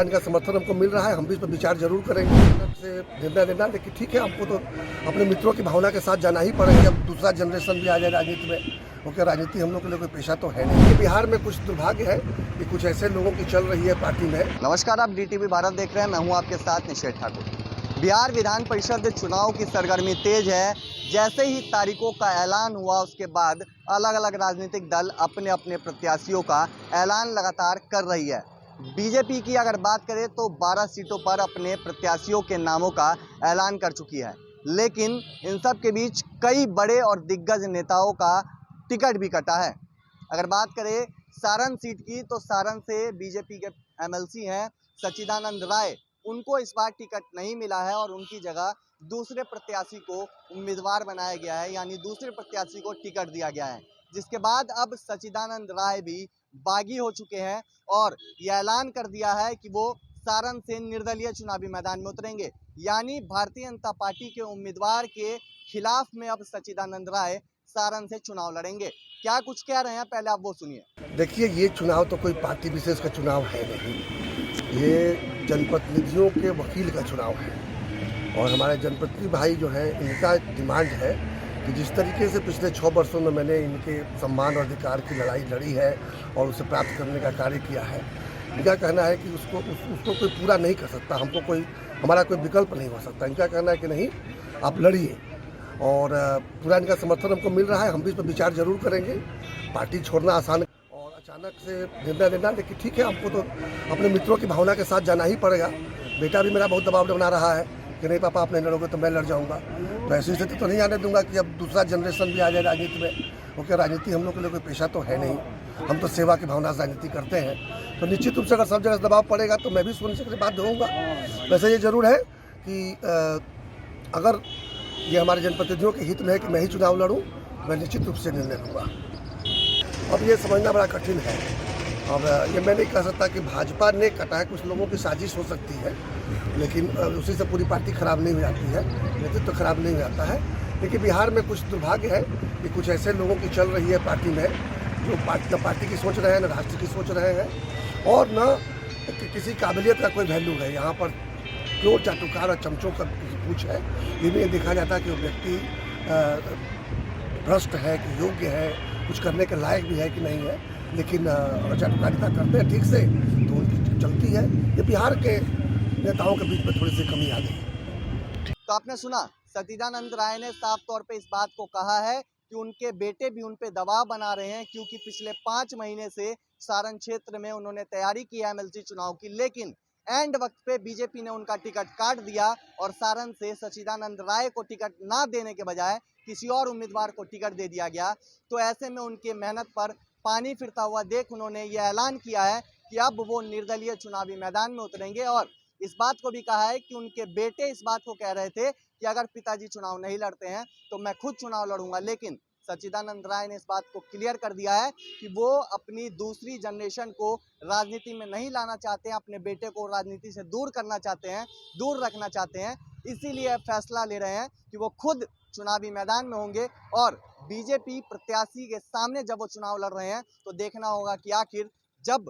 इनका समर्थन हमको मिल रहा है, हम भी इस पर विचार जरूर करेंगे से निर्णय लेना। लेकिन ठीक है, हमको तो अपने मित्रों की भावना के साथ जाना ही पड़ेगा। अब दूसरा जनरेशन भी आ जाए राजनीति में, क्योंकि राजनीति हम लोग के लिए कोई पेशा तो है नहीं। बिहार में कुछ दुर्भाग्य है कि कुछ ऐसे लोगों की चल रही है पार्टी में। नमस्कार, आप DTV भारत देख रहे हैं। मैं हूं आपके साथ निषेध ठाकुर। बिहार विधान परिषद चुनाव की सरगर्मी तेज है। जैसे ही तारीखों का ऐलान हुआ, उसके बाद अलग अलग राजनीतिक दल अपने अपने प्रत्याशियों का ऐलान लगातार कर रही है। बीजेपी की अगर बात करें तो 12 सीटों पर अपने प्रत्याशियों के नामों का ऐलान कर चुकी है, लेकिन इन सब के बीच कई बड़े और दिग्गज नेताओं का टिकट भी कटा है। अगर बात करें सारण सीट की, तो सारण से बीजेपी के MLC हैं सच्चिदानंद राय, उनको इस बार टिकट नहीं मिला है और उनकी जगह दूसरे प्रत्याशी को उम्मीदवार बनाया गया है, यानी दूसरे प्रत्याशी को टिकट दिया गया है। जिसके बाद अब सच्चिदानंद राय भी बागी हो चुके हैं और ये ऐलान कर दिया है कि वो सारण से निर्दलीय चुनावी मैदान में उतरेंगे, यानी भारतीय जनता पार्टी के उम्मीदवार के खिलाफ में अब सच्चिदानंद राय सारण से चुनाव लड़ेंगे। क्या कुछ कह रहे हैं, पहले आप वो सुनिए। देखिए, ये चुनाव तो कोई पार्टी विशेष का चुनाव है नहीं, ये जनप्रतिनिधियों के वकील का चुनाव है। और हमारे जनप्रतिनिधि भाई जो हैं, इनका डिमांड है कि जिस तरीके से पिछले 6 वर्षों में मैंने इनके सम्मान और अधिकार की लड़ाई लड़ी है और उसे प्राप्त करने का कार्य किया है, इनका कहना है कि उसको कोई पूरा नहीं कर सकता, हमारा कोई विकल्प नहीं हो सकता। इनका कहना है कि नहीं, आप लड़िए, और पूरा इनका समर्थन हमको मिल रहा है। हम भी इस पर विचार जरूर करेंगे। पार्टी छोड़ना आसान और अचानक से निर्णय लेना, लेकिन ठीक है, हमको तो अपने मित्रों की भावना के साथ जाना ही पड़ेगा। बेटा भी मेरा बहुत दबाव बना रहा है कि नहीं पापा, आप नहीं लड़ोगे तो मैं लड़ जाऊंगा। तो ऐसी स्थिति तो नहीं आने दूंगा कि अब दूसरा जनरेशन भी आ जाए राजनीति में, क्योंकि राजनीति हम लोग के लिए कोई पेशा तो है नहीं। हम तो सेवा की भावना से राजनीति करते हैं। तो निश्चित रूप से अगर सब जगह दबाव पड़ेगा तो मैं भी सुनने के बाध्य होऊंगा। वैसे ये जरूर है कि अगर ये हमारे जनप्रतिनिधियों के हित में है कि मैं ही चुनाव लड़ूं, मैं निश्चित रूप से निर्णय लूँगा। अब ये समझना बड़ा कठिन है। अब ये मैं नहीं कह सकता कि भाजपा ने कटा है, कुछ लोगों की साजिश हो सकती है, लेकिन उसी से पूरी पार्टी खराब नहीं हो जाती है, नेतृत्व तो खराब नहीं हो जाता है। लेकिन बिहार में कुछ दुर्भाग्य है कि कुछ ऐसे लोगों की चल रही है पार्टी में, जो न पार्टी की सोच रहे हैं, न राष्ट्र की सोच रहे हैं, और न किसी काबिलियत का कोई वैल्यू है। यहाँ पर चोर चाटुकार और चमचों का पूछ है। ये भी देखा जाता है कि वो व्यक्ति भ्रष्ट है कि योग्य है, कुछ करने के लायक भी है कि नहीं है, लेकिन चाटुकारिता करते हैं ठीक से तो उनकी चलती है। ये बिहार के नेताओं के बीच में थोड़ी सी कमी आ गई। तो आपने सुना, सच्चिदानंद राय ने साफ तौर पे इस बात को कहा है कि उनके बेटे भी उन पे दबाव बना रहे हैं, क्योंकि पिछले 5 महीने से सारण क्षेत्र में उन्होंने तैयारी की MLC चुनाव की, लेकिन एंड वक्त पे बीजेपी ने उनका टिकट काट दिया और सारण से सच्चिदानंद राय को टिकट ना देने के बजाय किसी और उम्मीदवार को टिकट दे दिया गया। तो ऐसे में उनके मेहनत पर पानी फिरता हुआ देख उन्होंने ये ऐलान किया है कि अब वो निर्दलीय चुनावी मैदान में उतरेंगे, और इस बात को भी कहा है कि उनके बेटे इस बात को कह रहे थे कि अगर पिताजी चुनाव नहीं लड़ते हैं तो मैं खुद चुनाव लड़ूंगा, लेकिन सच्चिदानंद राय ने इस बात को क्लियर कर दिया है कि वो अपनी दूसरी जनरेशन को राजनीति में नहीं लाना चाहते हैं, अपने बेटे को राजनीति से दूर करना चाहते हैं, दूर रखना चाहते हैं। इसीलिए फैसला ले रहे हैं कि वो खुद चुनावी मैदान में होंगे, और बीजेपी प्रत्याशी के सामने जब वो चुनाव लड़ रहे हैं तो देखना होगा कि आखिर जब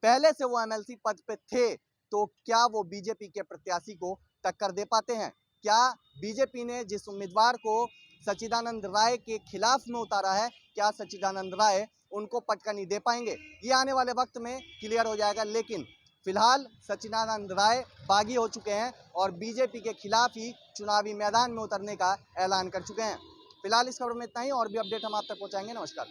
पहले से वो MLC पद पे थे तो क्या वो बीजेपी के प्रत्याशी को टक्कर दे पाते हैं। क्या बीजेपी ने जिस उम्मीदवार को सच्चिदानंद राय के खिलाफ में उतारा है, क्या सच्चिदानंद राय उनको पटकनी दे पाएंगे, ये आने वाले वक्त में क्लियर हो जाएगा। लेकिन फिलहाल सच्चिदानंद राय बागी हो चुके हैं और बीजेपी के खिलाफ ही चुनावी मैदान में उतरने का ऐलान कर चुके हैं। फिलहाल इस खबर में इतना ही, और भी अपडेट हम आप तक पहुंचाएंगे। नमस्कार।